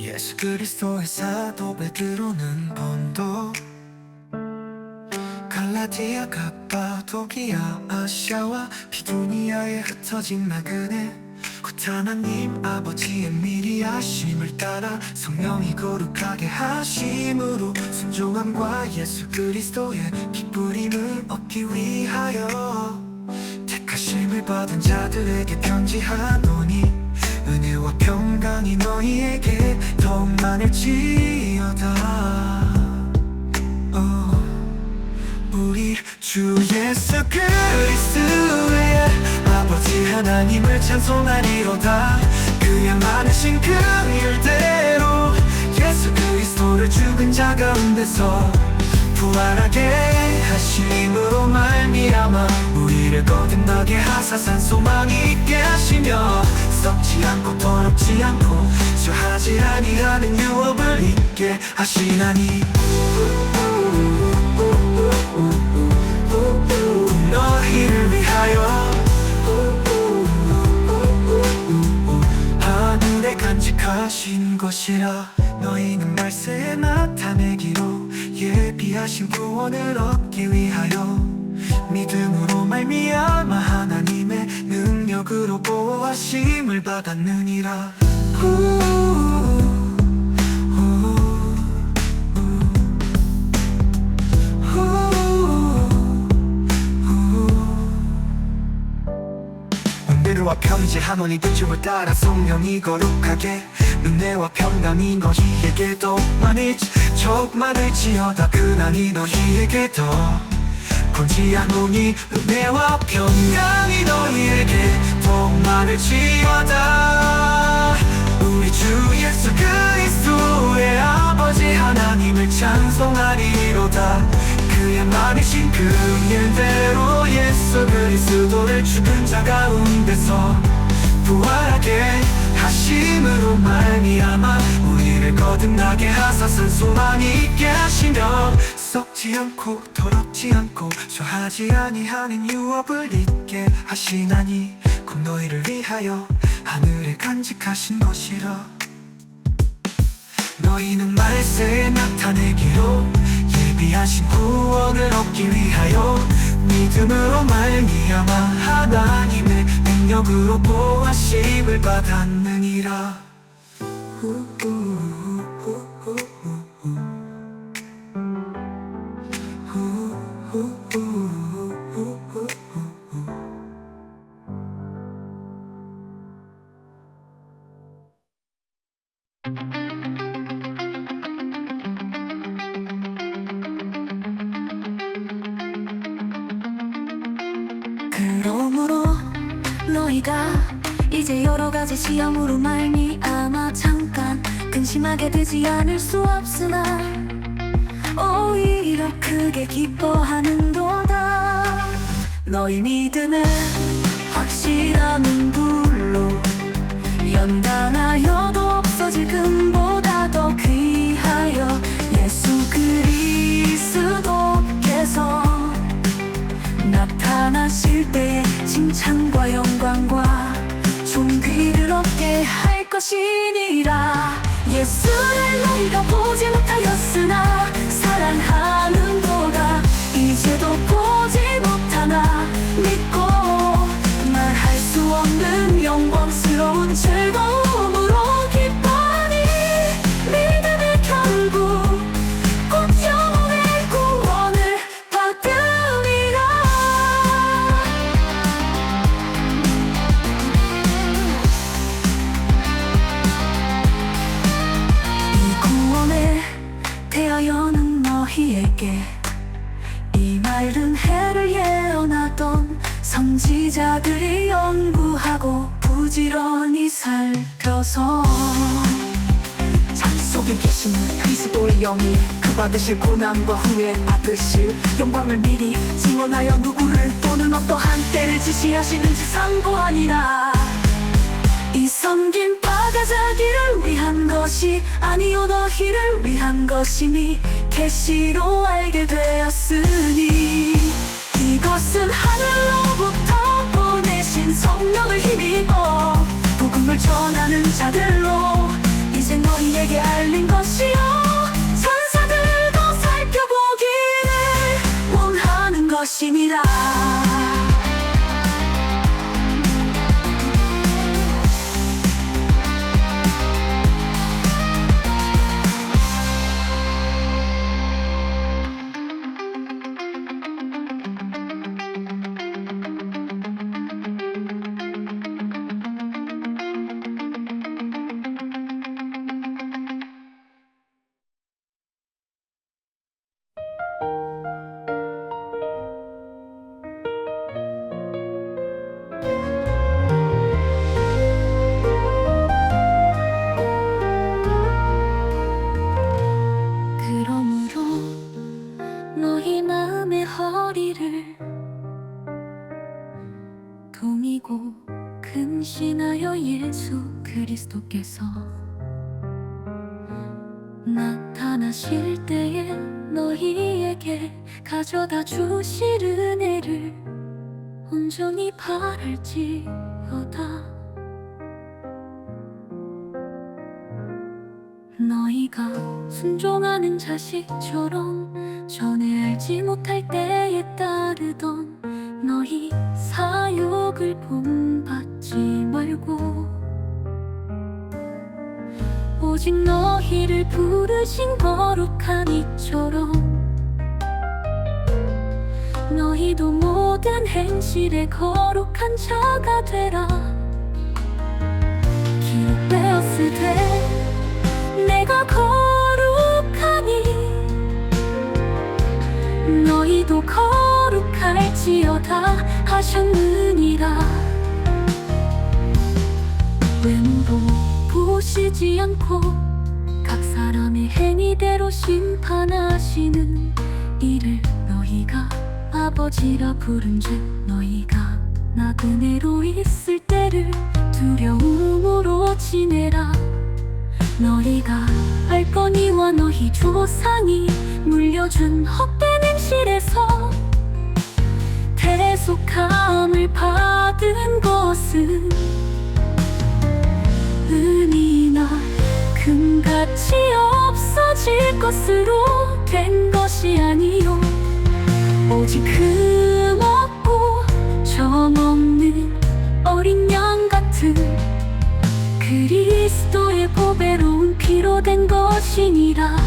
예수 그리스도의 사도 베드로는 본도 갈라디아 갑바도기아 아시아와 비두니아에 흩어진 나그네 곧 하나님 아버지의 미리 하심을 따라 성령이 거룩하게 하심으로 순종함과 예수 그리스도의 기쁘림을 얻기 위하여 택하심을 받은 자들에게 편지하노니 은혜와 평강이 너희에게 더욱 많을지어다. 우리 주 예수 그리스도의 아버지 하나님을 찬송하리로다. 그의 많으신 그 일대로 예수 그리스도를 죽은 자 가운데서 부활하게 하심으로 말미암아 우리를 거듭나게 하사 산소망이 있게 하시며 썩지 않고 더럽지 않고 쇠하지 아니하는 유업을 있게 하시나니 너희를 위하여 하늘에 간직하신 것이라. 너희는 말세에 나타내기로 예비하신 구원을 얻기 위하여 믿음으로 말미암아 하나님의 능력으로 보호하심을 받았느니라. 은혜와 평지하노니 그 춤을 따라 성령이 거룩하게 은혜와 평강이 너희에게 더 많을지어다. 그나니 너희에게 더 권지하노니 은혜와 평강이 너희에게 더 많을지어다. 우리 주 예수 그리스도의 아버지 하나님을 찬송하리로다. 그의 많으신 그 일대로 예수 그리스도를 죽은 자 가운데서 부활하게 하심으로 말미암아 우리를 거듭나게 하사 산소망이 있게 하시며 썩지 않고 더럽지 않고 쇠하지 아니하는 유업을 있게 하시나니 곧 너희를 위하여 하늘에 간직하신 것이라. 너희는 말세에 나타내기로 예비하신 구원을 얻기 위하여 믿음으로 말미암아 하나님의 능력으로 보호하심을 받았느니라. 그러므로 너희가 이제 여러가지 시험으로 말미암아 잠깐 근심하게 되지 않을 수 없으나 오히려 크게 기뻐하는도다. 너희 믿음의 확실함은 불로 연단하여도 없어질 금보다 더 귀하여 예수 그리스도께서 나타나실 때에 칭찬과 영광과 존귀를 얻게 할 것이니라. 예수를 너희가 보지 못하였으나 사랑하는도다. 이제도 보지 못하나 믿고 말할 수 없는 영광스러운 즐거움으로 기뻐하니 믿음의 결국 곧 영혼의 구원을 받으리라. 이 구원에 대하여는 너희에게 이 맑은 해를 예언하던 선지자들이 연구하고 부지런히 살펴서 속에 계시는 그리스도의 영이 그 받으실 고난과 후에 받으실 영광을 미리 증언하여 누구를 또는 어떠한 때를 지시하시는지 상고하니라. 이 섬긴 바가 자기를 위한 것이 아니요 너희를 위한 것이니 계시로 알게 되었으니 이것은 하늘로부터 보내신 성령을 힘입어 복음을 전하는 자들로 이제 너희에게 것이니라. 그러므로 너희 마음의 허리를 동이고 근신하여 예수 그리스도께서 나타나실 때에 너희에게 가져다 주실 은혜를 온전히 바랄지어다. 너희가 순종하는 자식처럼 전에 알지 못할 때에 따르던 너희 사욕을 본받지 말고 오직 너희를 부르신 거룩한 이처럼 너희도 모든 행실에 거룩한 자가 되라. 기록되었으되 내가 거룩하니 너희도 거룩할지어다 하셨느니라. 외모로 보시지 않고 각 사람의 행위대로 심판하시는 이를 너희가 아버지라 부른즉 너희가 나그네로 있을 때를 두려움으로 지내라. 너희가 알거니와 너희 조상이 물려준 헛된 행실에서 대속함을 받은 것은 은이나 금같이 없어질 것으로 된 것이 아니요 오직 흠 없고 정 없는 어린 양 같은 그리스도의 보배로운 피로 된 것이니라.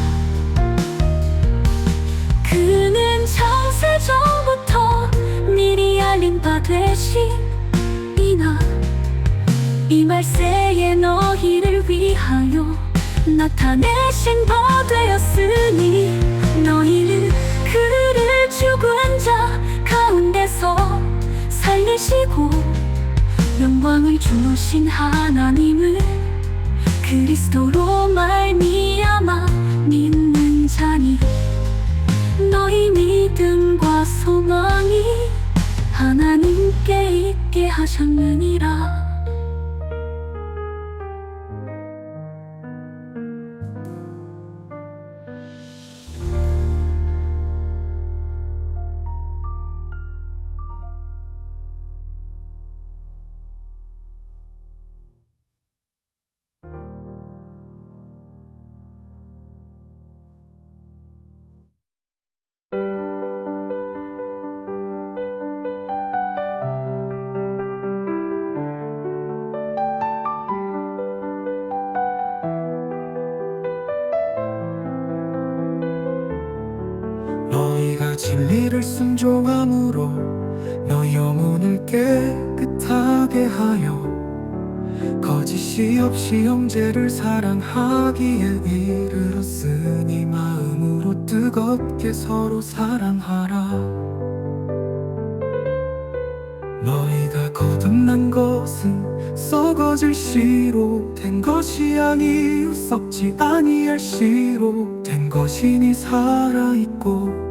그는 창세전부터 미리 알린 바 되시이나 이 말세에 너희를 위하여 나타내신 바 되었으니 너희는 그를 죽은 자 가운데서 살리시고 영광을 주신 하나님을 그리스도로 말미암아 믿는 자니 너희 믿음과 소망이 하나님께 있게 하셨느니라. 너희가 진리를 순종함으로 너희 영혼을 깨끗하게 하여 거짓이 없이 형제를 사랑하기에 이르렀으니 마음으로 뜨겁게 서로 사랑하라. 너희가 거듭난 것은 썩어질 씨로 된 것이 아니요 썩지 아니할 씨로 된 것이니 살아있고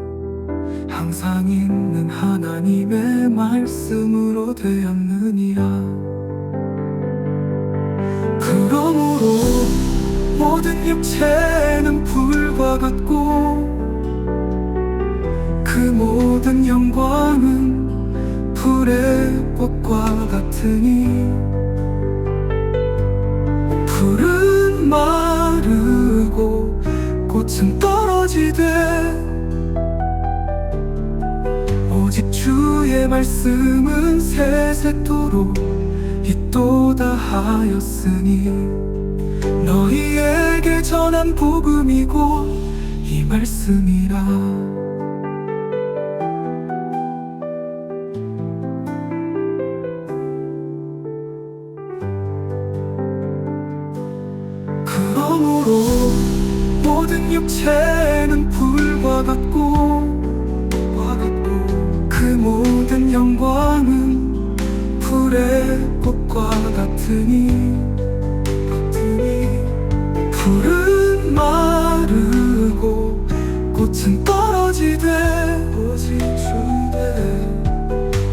항상 있는 하나님의 말씀으로 되었느니라. 그러므로 모든 육체는 불과 같고 그 모든 영광은 불의 꽃과 같으니 풀은 마르고 꽃은 떨어지되 오직 말씀은 세세토록 있도다 하였으니 너희에게 전한 복음이고 이 말씀이라. 그러므로 모든 육체는 불과 같고 그 모든 영광은 불의 꽃과 같으니 풀은 마르고 꽃은 떨어지되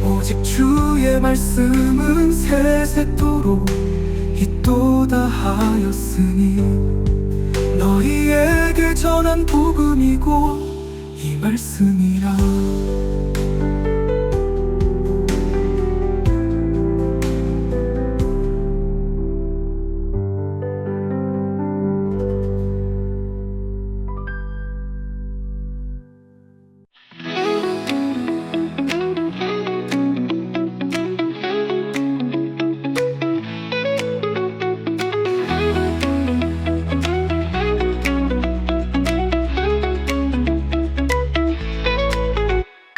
오직 주의 말씀은 세세토록 있도다 하였으니 너희에게 전한 복음이고 이 말씀이라.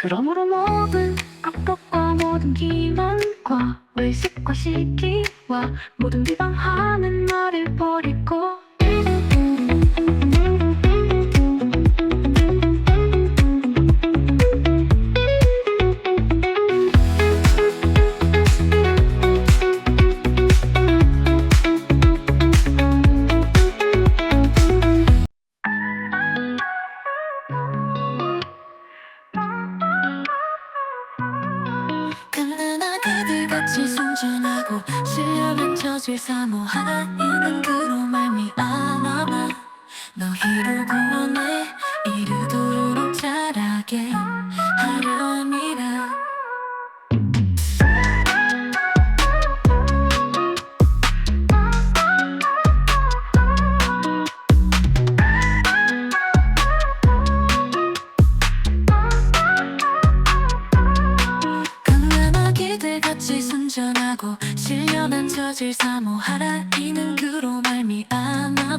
그러므로 모든 악독과 모든 기만과 외식과 시기와 모든 비방하는 말을 버리고 그러나 그들같이 순전하고 신령한 처질 사모하라. 이는 그로 말미암아 너희를 구원해 이르도록 자라게 하려 함이라. 그들같이 순전하고 신령한 처질 사모하라. 이는 그로 말미암아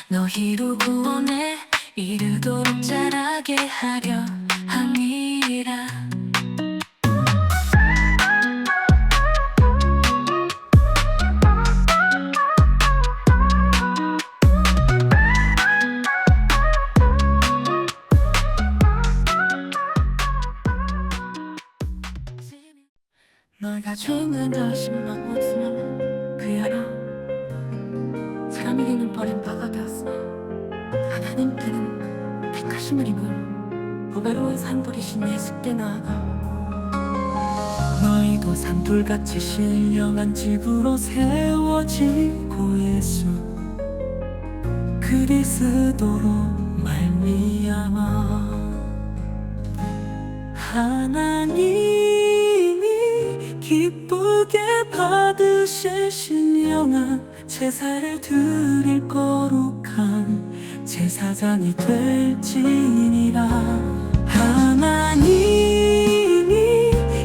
너희로 구원해 이르도록 자라게 하려 함이라. 너희가 죄인은 다심만 없으면 그야로 사람에게는 버림받아 되었으나 하나님께는 택하심을 입은 보배로운 산돌이신 예수께 나아가 너희도 산돌같이 신령한 집으로 세워지고 예수 그리스도로 말미암아 하나님이 기쁘게 받으실 신령한 제사를 드릴 거룩한 제사장이 될지니라. 하나님이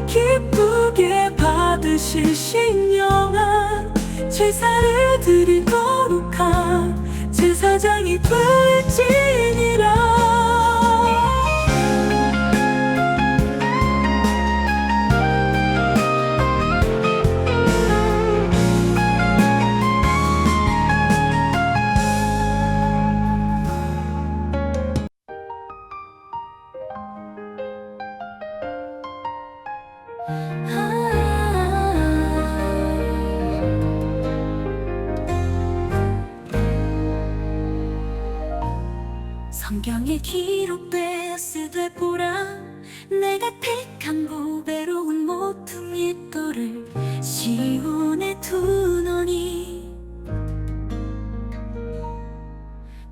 기쁘게 받으실 신령한 제사를 드릴 거룩한 제사장이 될지니라. 성경에 기록되었으되 보라 내가 택한 보배로운 모퉁이 돌을 시온에 두노니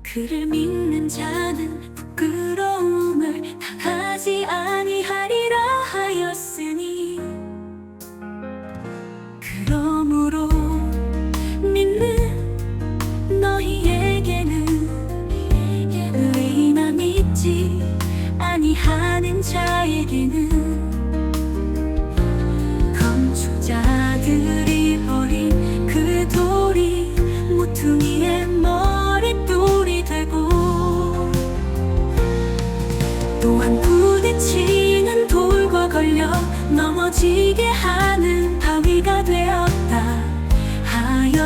그를 믿는 자는 부끄러움을 당하지 아니하리라 하였으니 그러므로 믿는 너희에게는 의나 믿지 아니하는 자에게는 넘어지게 하는 바위가 되었다. 하였느니라.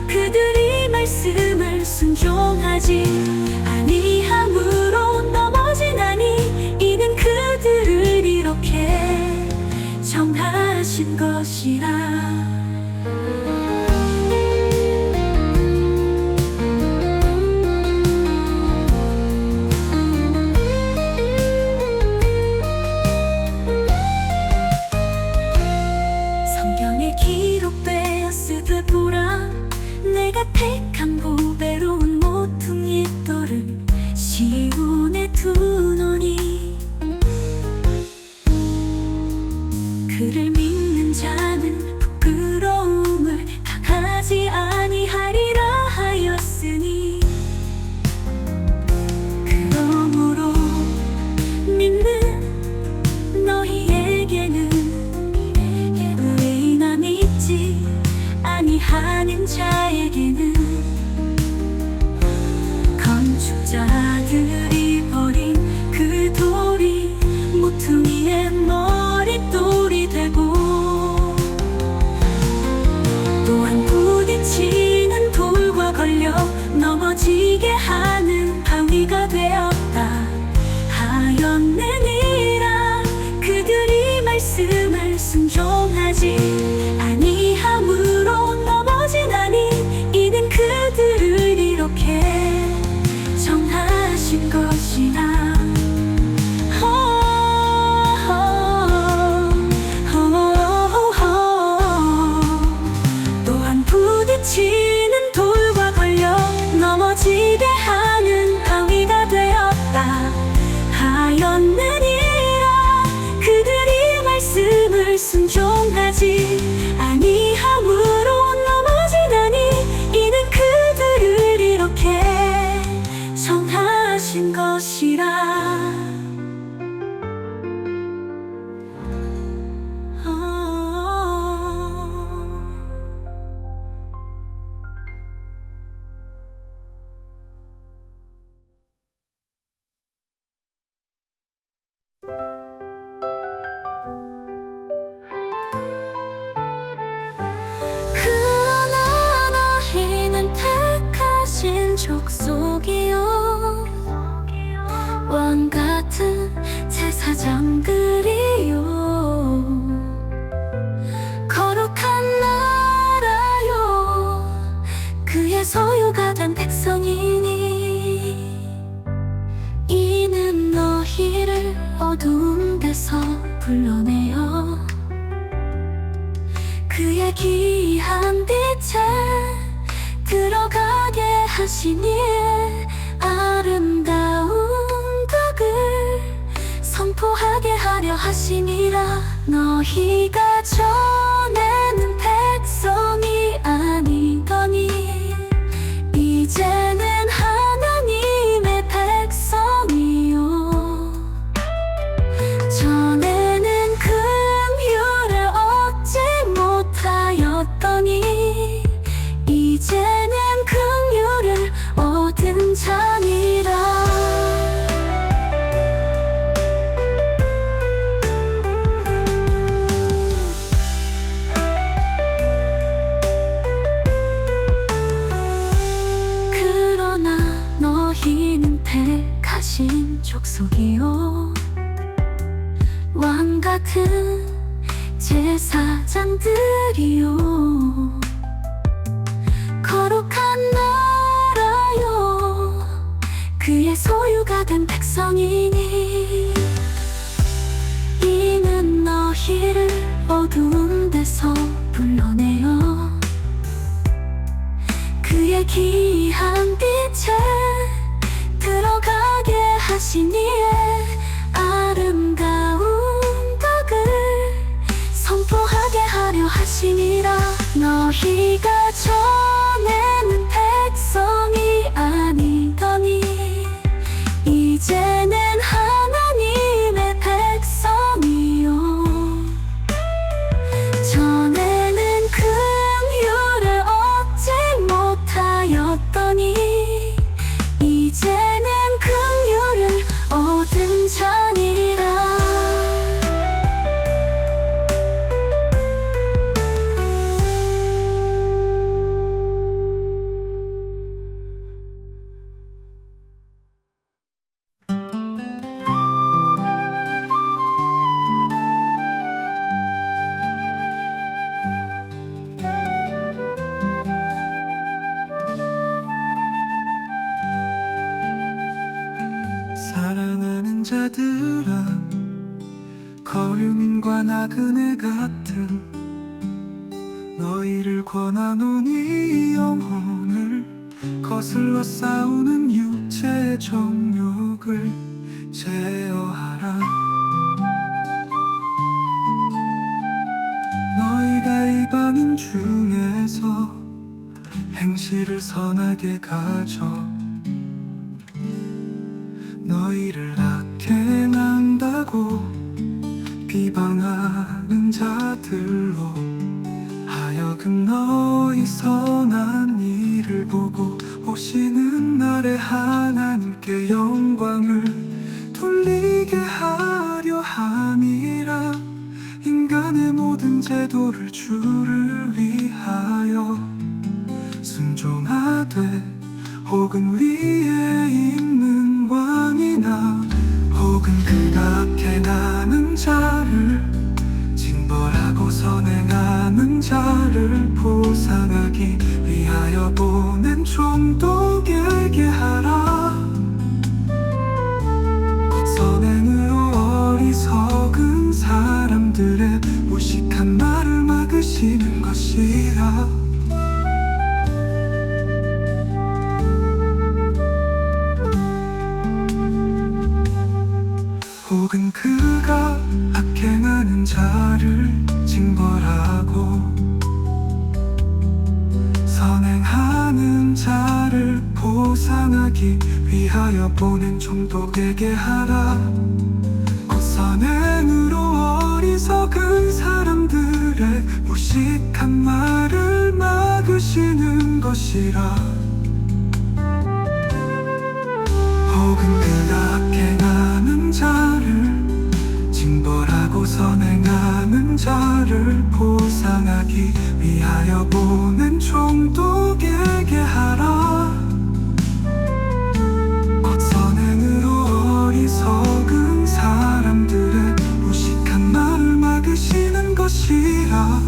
그들이 말씀을 순종하지 아니함으로 넘어지나니 이는 그들을 이렇게 정하신 것이라. 성경에 기록되었으되 보라, 내가 택한 보배로운 모퉁이 돌을 시온에 두노니 그를 믿는 자는 부끄러움을 당하지 아니하리라 하였으니, 그러므로 믿는 너희에게는 의인아 믿지 아니하는 자에게는 건축자들이 버린 그 돌이 모퉁이의 머릿돌이 되고, 또한 부딪히는 돌과 걸려 넘어지게 하는 바위가 되었다. 하였느니라. 그들이 말씀을 순종하지 아니함으로 넘어지나니 이는 그들을 이렇게 정하신 것이라. 또한 부딪히는 돌과 걸려 넘어지게 하는 바위가 되었다. 하였느니라. 그들이 말씀을 순종하지 아니함으로 넘어지나니 이는 그들을 이렇게 정하신 것이라. 그러나 너희는 택하신 족속이요, 왕같은 제사장들이요, 거룩한 나라요, 그의 소유가 된 백성이니 이는 너희를 어두운 데서 불러내어 그의 귀한 빛에 들어가게 하시니 아름다운 덕을 선포하게 하려 하시니라. 너희가 전에는 백성이 아니더니 이제는 하나님의 백성이요, 전에는 긍휼을 얻지 못하였더니 이제는 긍휼을 얻은 자니라. 그러나 너희는 택하신 족속이요, 왕같은 제사장들이요, 거룩한 나라요, 그의 소유가 된 백성이니 이는 너희를 어두운 데서 불러내어 그의 귀한 빛에 들어가게 하시니에 아름다운 덕을 선포하게 하려 하시니라. 너희가 전에는 백성이 아니더니 이제는 하나님의 백성이요, 전에는 긍휼을 얻지 못하였더니 이제는 긍휼을 얻은 자니라. 자들아 거류민과 나그네 같은 너희를 권하노니 영혼을 거슬러 싸우는 육체의 정욕을 제어하라. 너희가 이방인 중에서 행실을 선하게 가져 너희를 악행한다고 비방하는 자들로 하여금 너희 선한 일을 보고 오시는 날에 하나님께 영광을 돌리게 하려 함이라. 인간의 모든 제도를 주를 위하여 순종하되 혹은 위에 있는 왕이나 혹은 그가 악행하는 자를 징벌하고 선행하는 자를 보상하기 위하여 보낸 총독에게 하라. 곧 선행으로 어리석은 사람들의 무식한 말을 막으시는 것이라. 혹은 그가 악행하는 자를 징벌하고 선행하는 자를 보상하기 위하여 보낸 총독에게 하라. 곧 선행으로 어리석은 사람들의 무식한 말을 막으시는 것이라. 혹은 그가 악행하는 자를 징벌하고 선행하는 자를 보상하기 위하여 보낸 총독에게 하라. 곧 선행으로 어리석은 사람들의 무식한 말을 막으시는 것이라.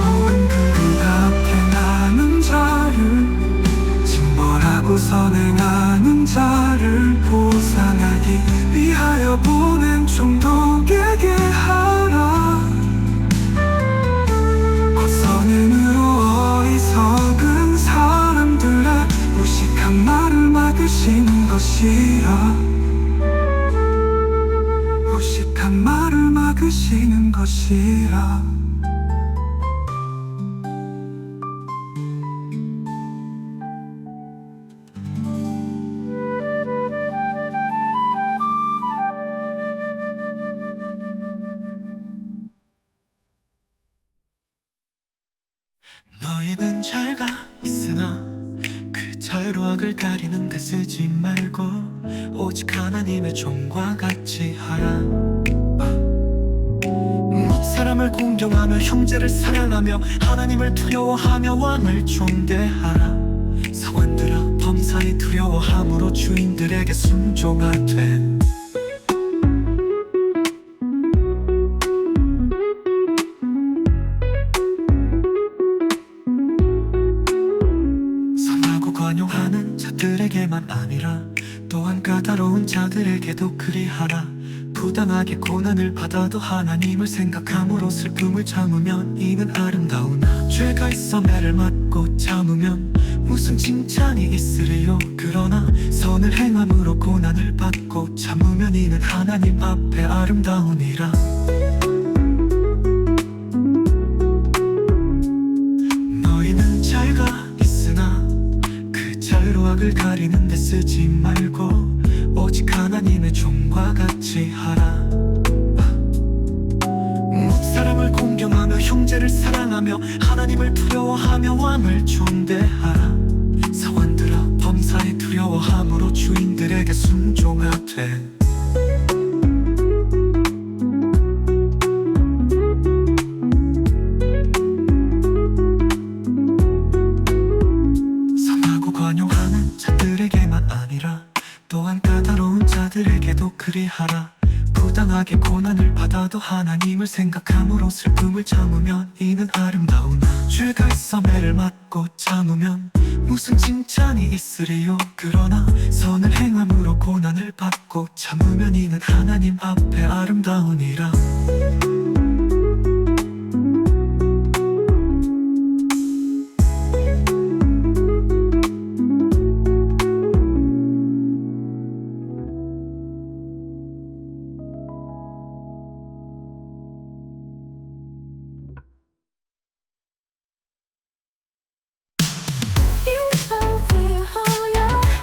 혹은 그가 악행하는 자를 징벌하고 선행하는 자를 보상하기 위하여 보낸 총독에게 하라. 곧 선행으로 어리석은 사람들의 무식한 말을 막으시는 것이라. 무식한 말을 막으시는 것이라. 너희는 잘가 있으나 그 잘로 악을 가리는 데 쓰지 말고 오직 하나님의 종과 같이 하라. 사람을 공경하며 형제를 사랑하며 하나님을 두려워하며 왕을 존대하라. 서원들아 범사에 두려워함으로 주인들에게 순종하되 관용하는 자들에게만 아니라 또한 까다로운 자들에게도 그리하라. 부당하게 고난을 받아도 하나님을 생각함으로 슬픔을 참으면 이는 아름다우나 죄가 있어 매를 맞고 참으면 무슨 칭찬이 있으리요. 그러나 선을 행함으로 고난을 받고 참으면 이는 하나님 앞에 아름다우니라. 너희는 잘가 있으나 그 잘로 악을 가리는 데 쓰지 말고 오직 하나님의 종과 같이 하라. 사람을 공경하며 형제를 사랑하며 하나님을 두려워하며 왕을 존대하라. 서원들아 범사에 두려워함으로 주인들에게 순종하되 선하고 관용하는 자들에게만 아니라 또한 까다로운 자들에게도 그리하라. 부당하게 고난을 받아도 하나님을 생각함으로 슬픔을 참으면 이는 아름다우나 죄가 있어 매를 맞고 참으면 무슨 칭찬이 있으리요. 그러나 선을 행함으로 고난을 받고 참으면 이는 하나님 앞에 아름다우니라.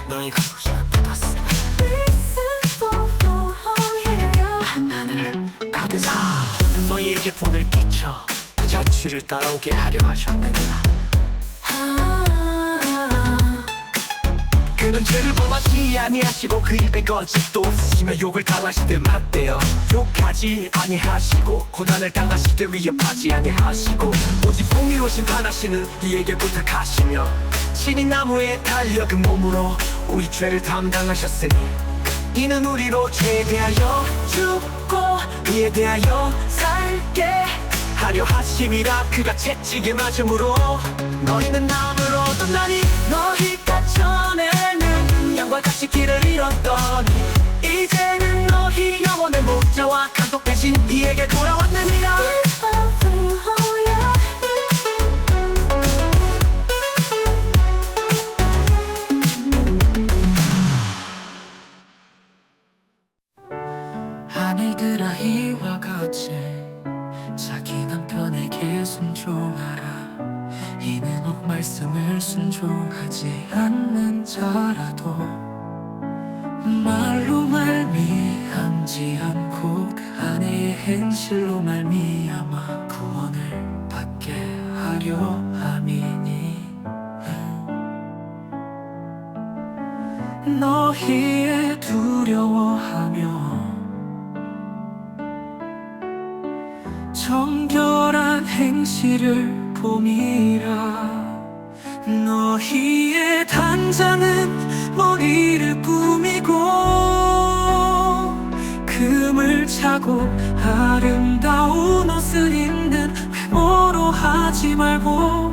너희가 붙었어. 하나님을 받으사 너희에게 본을 끼쳐 그 자취를 따라오게 하려 하셨느니라. 그는 죄를 범하지 아니하시고 그 입에 거짓도 없으시며 욕을 당하시되 맞대어 욕하지 아니하시고 고난을 당하시되 위협하지 아니하시고 오직 풍요로신 하나시는 이에게 부탁하시며 친히 나무에 달려 그 몸으로 우리 죄를 담당하셨으니 이는 우리로 죄에 대하여 죽고 이에 대하여 살게 하려 하심이라. 그가 채찍에 맞음으로 너희는 나음을 얻었나니 너희가 전에는 양과 같이 길을 잃었더니 이제는 너희 영혼의 목자와 감독 대신 이에게 돌아왔느니라. 아내들아 이와 같이 자기 남편에게 순종하라. 이는 옥 말씀을 순종하지 않는 자라도 말로 말미암지 않고 그 아내의 행실로 말미암아 구원을 받게 하려 함이니 너희의 두려워하며 정결한 행실을 봄이라. 너희의 단장은 머리를 꾸미고 금을 차고 아름다운 옷을 입는 외모로 하지 말고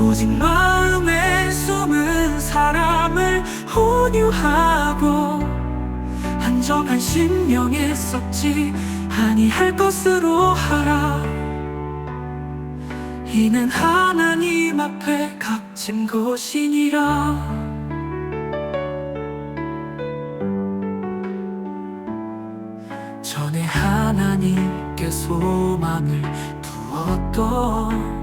오직 마음에 숨은 사람을 온유하고 안정한 심령에 썩지 아니할 것으로 하라. 이는 하나님 앞에 값진 것이니라. 전에 하나님께 소망을 두었던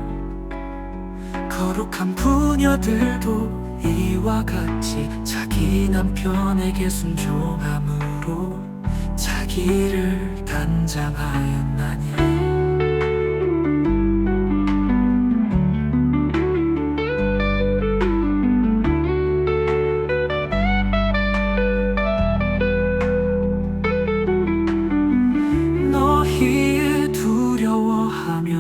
거룩한 부녀들도 이와 같이 자기 남편에게 순종함으로 자기를 단장하였나니 너희의 두려워하며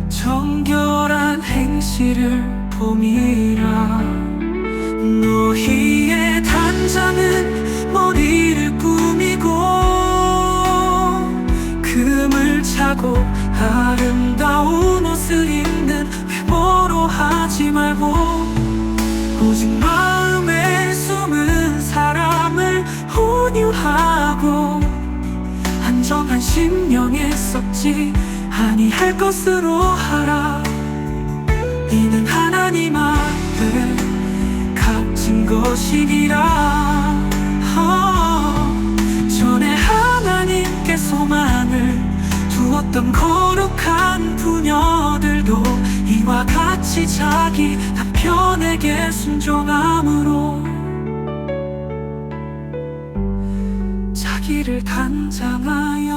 정결한 행실을 봄이라. 너희의 단장은 머리를 꾸미고 금을 차고 아름다운 옷을 입는 외모로 하지 말고 오직 마음에 숨은 사람을 온유하고 안정한 심령에 썩지 아니할 것으로 하라. 이는 하나님 앞에 값진 것이니라. 전에 하나님께 소망을 두었던 거룩한 부녀들도 이와 같이 자기 남편에게 순종함으로 자기를 단장하였나니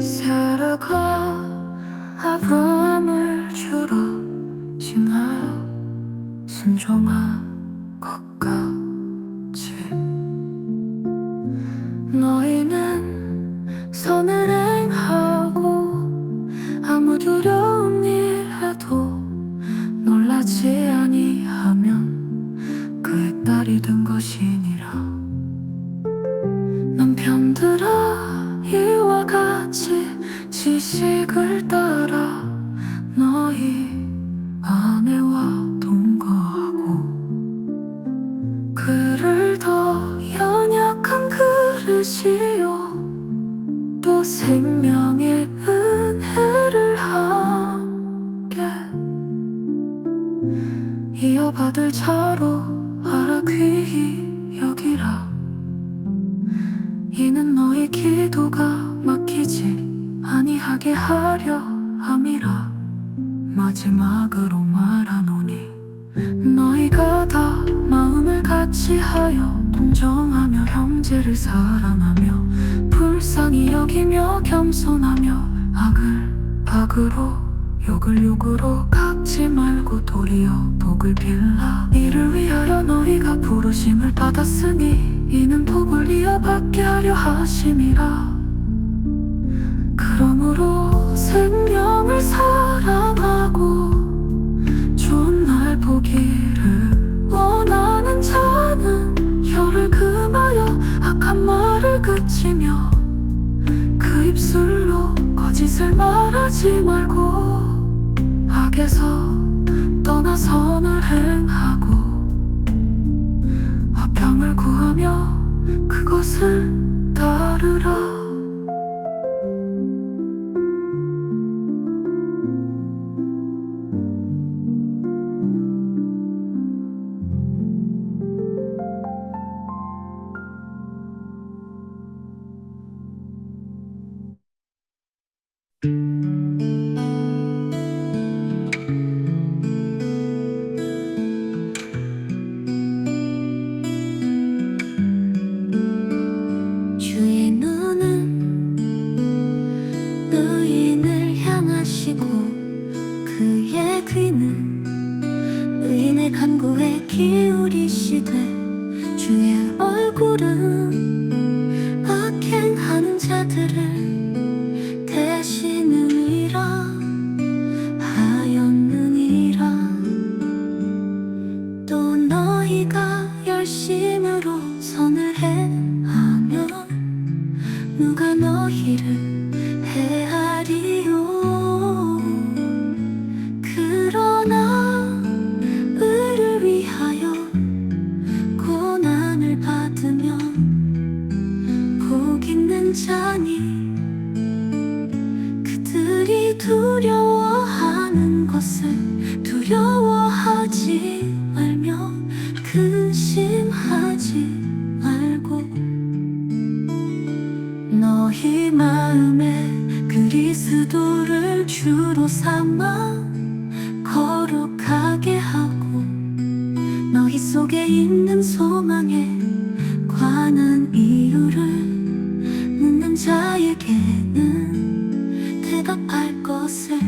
사라가 아브라함을 주로 칭하여 순종한 것 같이 너희는 선을 행하고 지식을 따라 너희 아내와 동거하고 그를 더 연약한 그릇이요 또 생명의 은혜를 함께 이어받을 자로 알아 귀히 여기라. 이는 너희 기도가 막히지 아니하게 하려 함이라. 마지막으로 말하노니 너희가 다 마음을 같이하여 동정하며 형제를 사랑하며 불쌍히 여기며 겸손하며 악을 악으로 욕을 욕으로 갚지 말고 도리어 복을 빌라. 이를 위하여 너희가 부르심을 받았으니 이는 복을 이어받게 하려 하심이라. 그러므로 생명을 사랑하고 좋은 날 보기를 원하는 자는 혀를 금하여 악한 말을 그치며 그 입술로 거짓을 말하지 말고 악에서 떠나 선을 행하고 화평을 구하며 그것을 따르라. 주의 눈은 의인을 향하시고 그의 귀는 의인의 간구에 기울이시되 주의 얼굴은 악행하는 자들을 대시느니라 하였느니라. 또 너희가 열심으로 선을 행하면 누가 너희를 해하리요. 그러나 의를 위하여 고난을 받으면 복 있는 자니 그들이 두려워하는 것을 두려워하지 말며 근심하지 말고 너희 마음에 그리스도를 주로 삼아 거룩하게 하고 너희 속에 있는 소망에 관한 이유를 묻는 자에게는 대답할 것을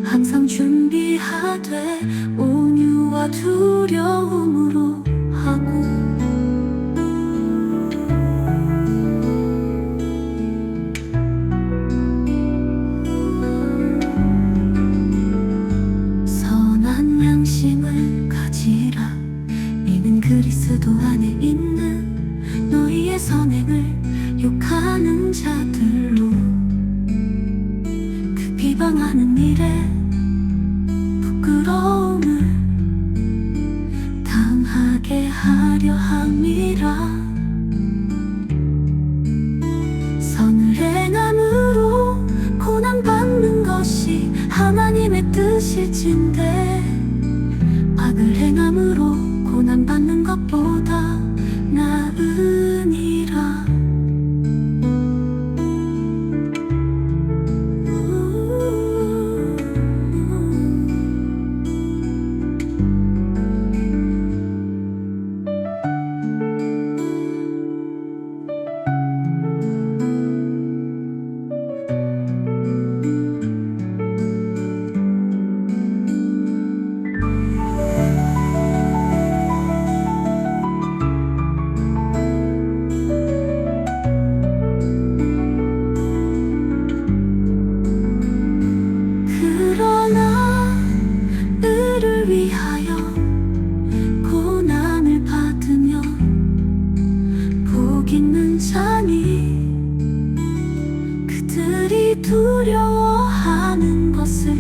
항상 준비하되 온유와 두려움으로 하고 선한 양심을 가지라. 이는 그리스도 안에 있는 너희의 선행을 욕하는 자들로 그 비방하는 일에 부끄러움을 당하게 하려 함이라. 선을 행함으로 고난받는 것이 하나님의 뜻일진데 악을 행함으로 고난받는 것보다 나으니라. 두려워하는 것을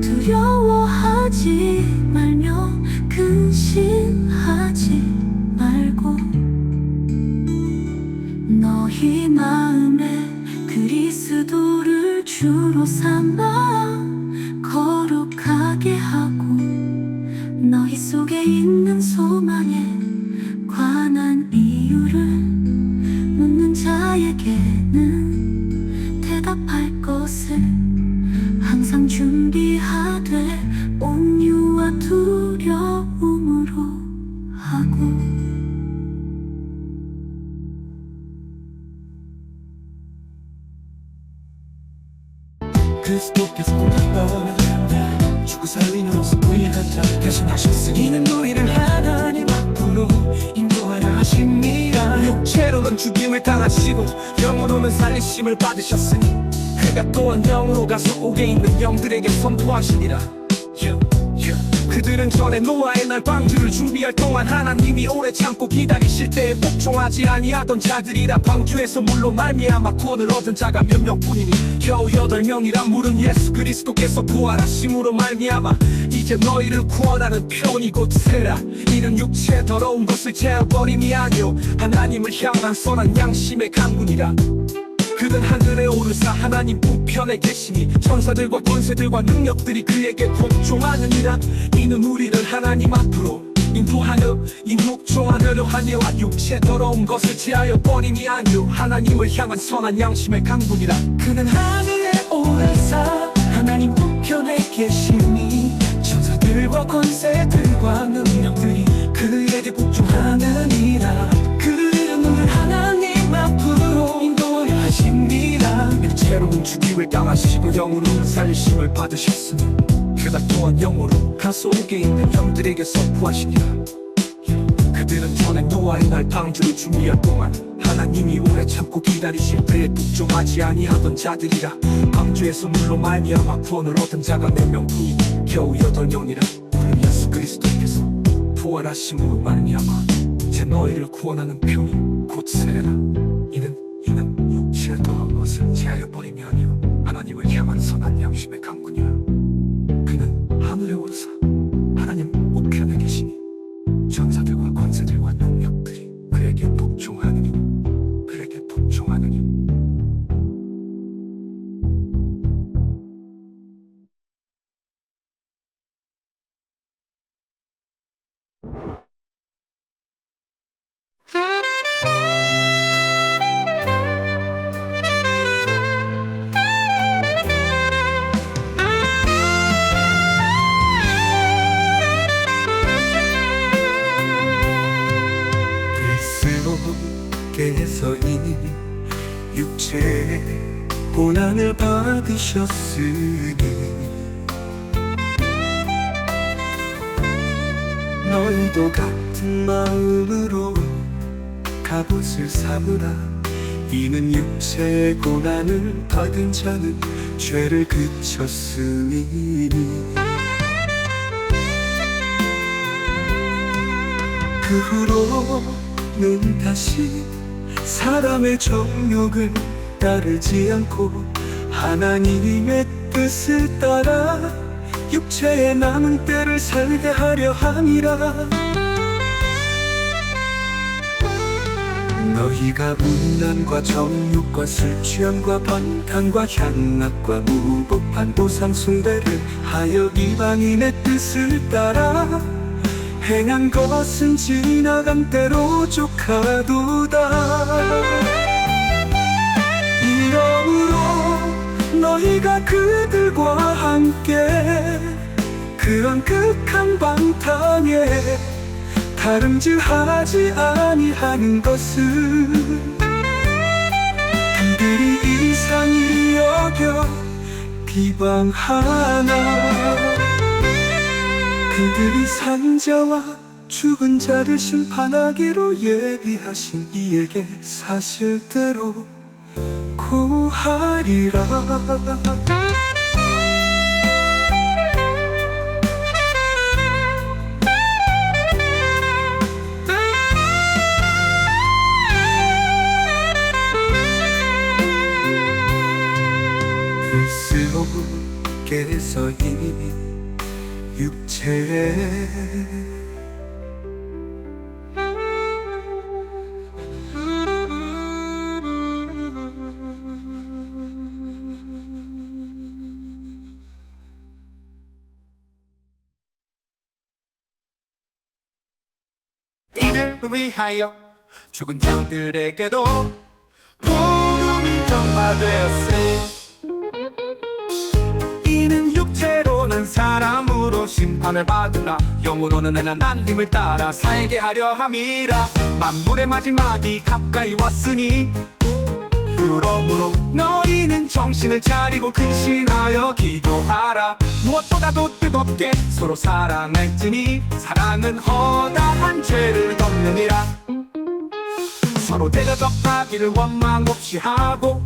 두려워하지 말며 근심하지 말고 너희 마음에 그리스도를 주로 삼아 거룩하게 하고 너희 속에 있는 소망에 관한 이유를 묻는 자에게는 대답할 것을 항상 준비하되 온유와 두려움으로 하고 그리스도께서 오늘 죽고 살리는 모습 위한 자 대신하셨으니 이는 우리를 하나님 앞으로 인도하려 하십니다. 육체로는 죽임을 당하시고 영으로는 살리심을 받으셨으니 그가 또한 영으로 가서 옥에 있는 영들에게 선포하시니라. 그들은 전에 노아의 날 방주를 준비할 동안 하나님이 오래 참고 기다리실 때에 복종하지 아니하던 자들이라. 방주에서 물로 말미암아 구원을 얻은 자가 몇 명뿐이니 겨우 8명이라. 물은 예수 그리스도께서 부활하심으로 말미암아 이제 너희를 구원하는 표현이 곧 세라. 이는 육체의 더러운 것을 제어버림이 아니오 하나님을 향한 선한 양심의 강군이라. 그는 하늘에 오르사 하나님 우편에 계시니 천사들과 권세들과 능력들이 그에게 복종하느니라. 이는 우리를 하나님 앞으로 인도하여 인복종하려 하니와 육체 더러운 것을 제하여 버림이 아니오 하나님을 향한 선한 양심의 강군이라. 그는 하늘에 오르사 하나님 우편에 계시니 천사들과 권세들과 능력들이 그에게 복종하느니라. 그는 오늘 하나님 앞으로 인도하려 하십니다. 육체로는 죽임을 당하시고 영으로는 살리심을 받으셨으니 그가 또한 영으로 가서 옥에 있는 영들에게 선포하시니라. 그들은 전에 노아의 날 방주를 준비할 동안 하나님이 오래 참고 기다리실 때에 복종하지 아니하던 자들이라. 방주에서 물로 말미암아 구원을 얻은 자가 4명뿐이니 겨우 8명이라. 우리 예수 그리스도께서 부활하심으로 말미암아 이제 너희를 구원하는 표현이 곧 세례라. 이는 육체의 더러운 것을 제하여 버림이 아니오 하나님을 향한 선한 양심의 강군이라. 그는 하늘에 오르사 하나님 우편에 계시니 천사들과 권세들과 능력들이 그에게 복종하느니 그리스도께서 이 육체의 고난을 받으셨으니 너희도 같은 마음으로 갑옷을 삼으라. 이는 육체의 고난을 받은 자는 죄를 그쳤으니 그 후로는 다시 사람의 정욕을 따르지 않고 하나님의 뜻을 따라 육체의 남은 때를 살게 하려 함이라. 너희가 분란과 정욕과 술 취함과 번탕과 향락과 무법한 우상 숭배를 하여 이방인의 뜻을 따라 행한 것은 지나간 때로 족하도다. 이러므로 너희가 그들과 함께 그런 극한 방탕에 다름질하지 아니하는 것은 그들이 이상히 여겨 비방하나. 그들이 산자와 죽은 자를 심판하기로 예비하신 이에게 사실대로 고하리라. 속에서 이 육체에 이를 위하여 죽은 자들에게도 복음이 전파되었으니 이는 육체로는 사람으로 심판을 받으나 영으로는 하나님을 따라 살게 하려 함이라. 만물의 마지막이 가까이 왔으니 그러므로 너희는 정신을 차리고 근신하여 기도하라. 무엇보다도 뜨겁게 서로 사랑할지니 사랑은 허다한 죄를 덮느니라. 서로 대접하기를 원망 없이 하고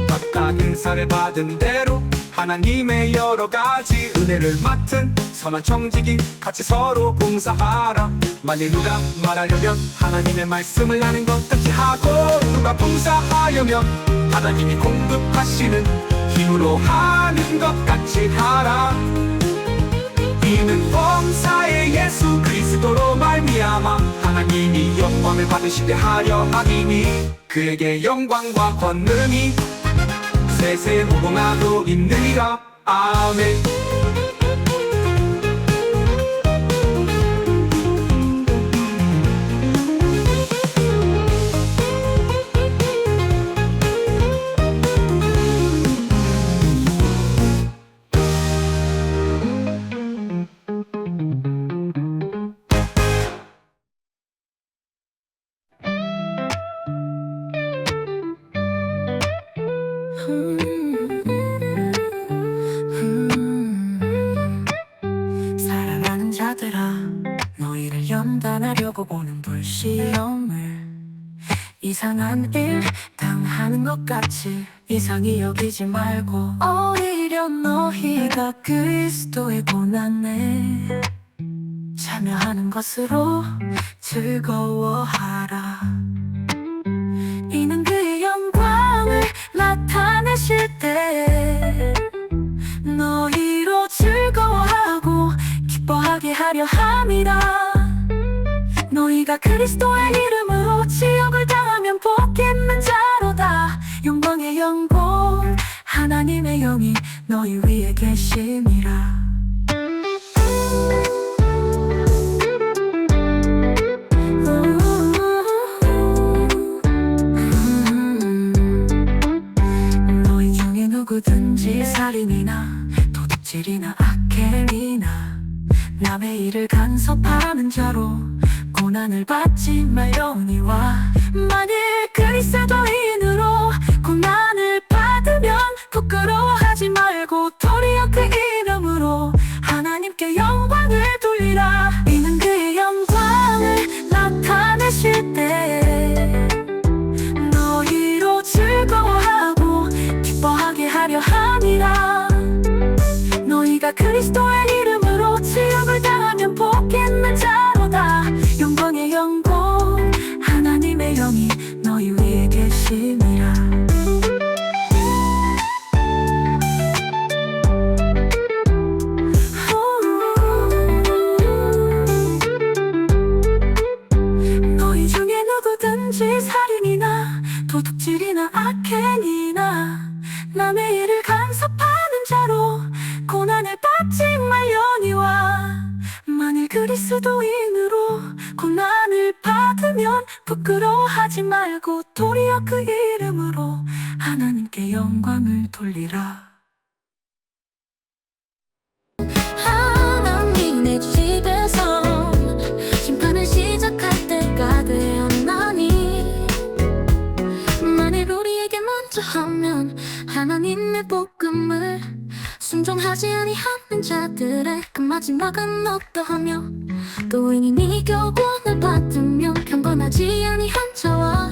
각각 은사를 받은 대로 하나님의 여러 가지 은혜를 맡은 선한 청지기 같이 서로 봉사하라. 만일 누가 말하려면 하나님의 말씀을 아는 것 같이 하고 누가 봉사하려면 하나님이 공급하시는 힘으로 하는 것 같이 하라. 이는 범사의 예수 그리스도로 말미암아 하나님이 영광을 받으시게 하려 함이니 그에게 영광과 권능이 세세 무궁하도 있느니라. 아멘. 사랑하는 자들아, 너희를 연단하려고 오는 불시험을 이상한 일 당하는 것 같이 이상히 여기지 말고 오히려 너희가 그리스도의 고난에 참여하는 것으로 즐거워하라. 이는 그의 영광을 나타내실 때 너희로 즐거워하고 기뻐하게 하려 함이라. 너희가 그리스도의 이름으로 지옥을 당하면 복 있는 자로다. 영광의 영광 하나님의 영이 너희 위에 계심이라. 너희 중에 누구든지 살인이나 도둑질이나 악행이나 남의 일을 간섭하는 자로 고난을 받지 말려니와 만일 그리스도인으로 고난을 받으면 부끄러워하지 말고 도리어 그 이름으로 하나님께 영광을 돌리라. 이는 그의 영광을 나타내실 때 너희로 즐거워하고 기뻐하게 하려 함이라. 너희가 그리스도의 이름으로 지옥을 당하면 복 있는 자로다. 영광의 영광 하나님의 영이 너희 위에 계심이라. 너희 중에 누구든지 살인이나 도둑질이나 악행이나 남의 일을 간섭하는 자로 고난을 받지 말려니와 만일 그리스도인으로 고난을 받으면 부끄러워하지 말고 도리어 그 이름으로 하나님께 영광을 돌리라. 하나님의 집에서 심판을 시작할 때가 되었나니 만일 우리에게 먼저 하면 하나님의 복음을 순종하지 아니하는 자들의 그 마지막은 어떠하며 또 의인이 교훈을 받으며 경건하지 아니한 자와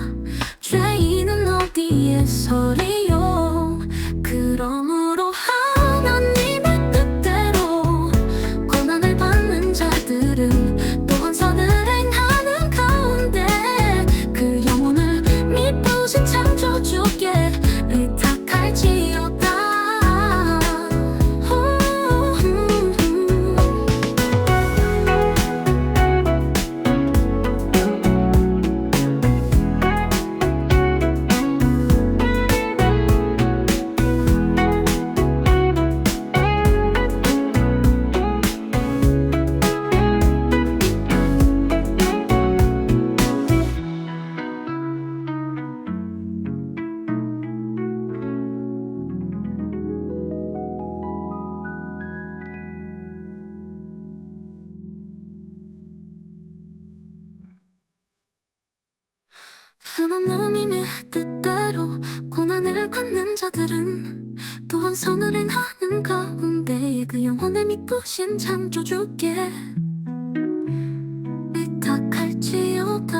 죄인은 어디에 서리요. 그러므로 하나님의 뜻대로 고난을 받는 자들은 또한 선을 행하는 가운데 그 영혼을 미쁘신 창조주께 의탁할지어다. 선을 행하는 가운데 그 영혼의 미쁘신 창조주께 의탁할지어다.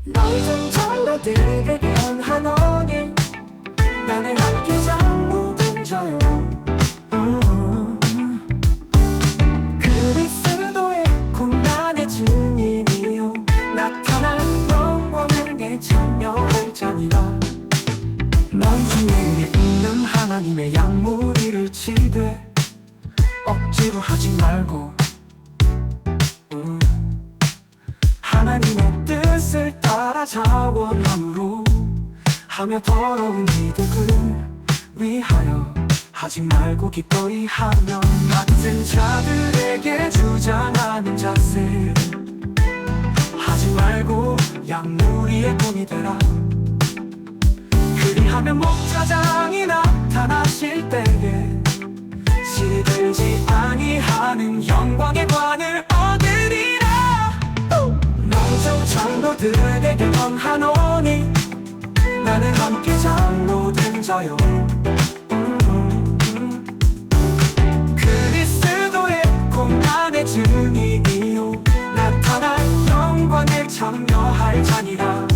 넓은 장로들에게 변한 언니 나는 함께 장로 등져요. 그리스도의 고난의 증인이요 나타난 영광을 내 참여할 자니라. 넌 주위에 있는 하나님의 양무리를 치되 억지로 하지 말고 하나님의 뜻을 따라 자원함으로 하며 더러운 이득을 위하여 하지 말고 기꺼이 하며 맡은 자들에게 주장하는 자세 하지 말고 양무리의 공이 되라. 그리하면 목자장이 나타나실 때에 시들지 아니하는 영광의 관을 얻으리라. 너저 장로들에게 변하노니 나는 함께 장로 된 자요. 그리스도의 고난의 증인이요 나타난 영광에 참여할 자니라.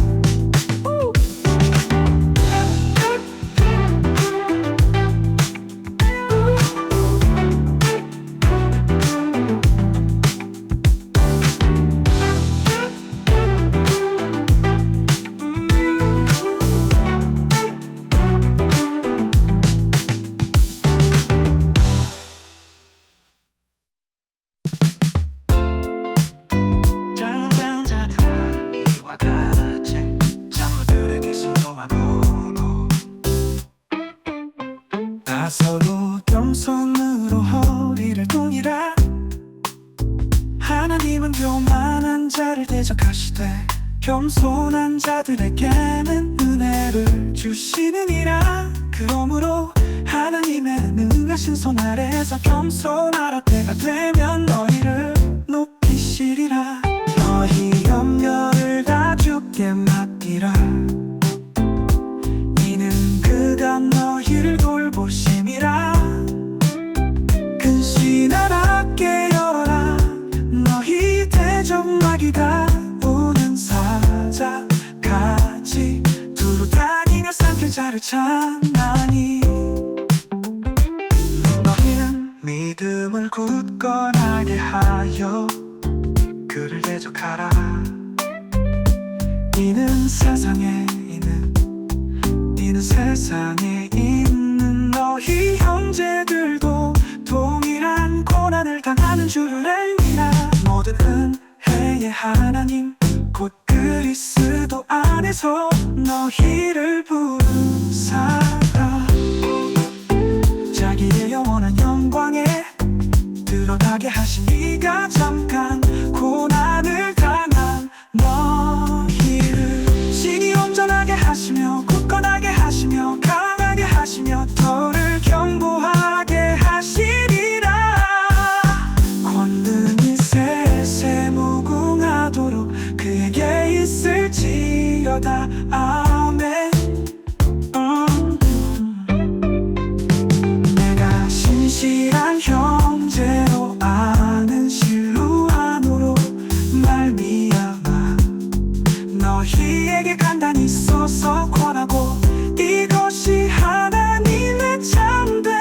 서로 겸손으로 허리를 동이라. 하나님은 교만한 자를 대적하시되 겸손한 자들에게는 은혜를 주시느니라. 그러므로 하나님의 능하신 손 아래서 겸손하라. 때가 되면 너희를 높이시리라. 너희 염려를 다 주께 맡기라. 이는 그가 너희를 돌보심이라. 근신하라 깨어라. 너희 대적마귀가 오는 사자같이 두루 다니며 삼킬 자를 찾나니. 너희는 믿음을 굳건하게 하여 그를 대적하라. 이는 세상에 있는 너희 형제들도 동일한 고난을 당하는 줄을 알미라. 모든 은혜의 하나님 곧 그리스도 안에서 너희를 부르사라. 자기의 영원한 영광에 드러나게 하신 이가 잠깐 고난을 당한 너희를 신이 온전하게 하시며 굳건하게 하시며 강하게 하시며 너를 견고하게 하시리라. 권능이 세세 무궁하도록 그에게 있을지어다. 아멘. 내가 신실한 형제로 아는 실루안으로 말미암아 너희에게 간단히 써서 권하고 이것이 하나님의 참된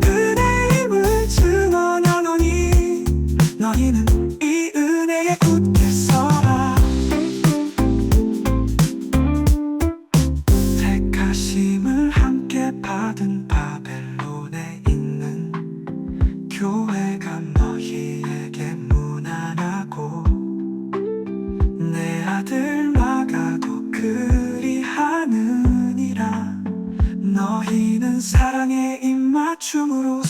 은혜임을 증언하노니 너희는 이 은혜에 굳게 서라. 택하심을 함께 받은 바벨론에 있는 교회가 너희에게 무난하고 내 아들 마가도 그리하느니라. 너희는 사랑에 입맞춤으로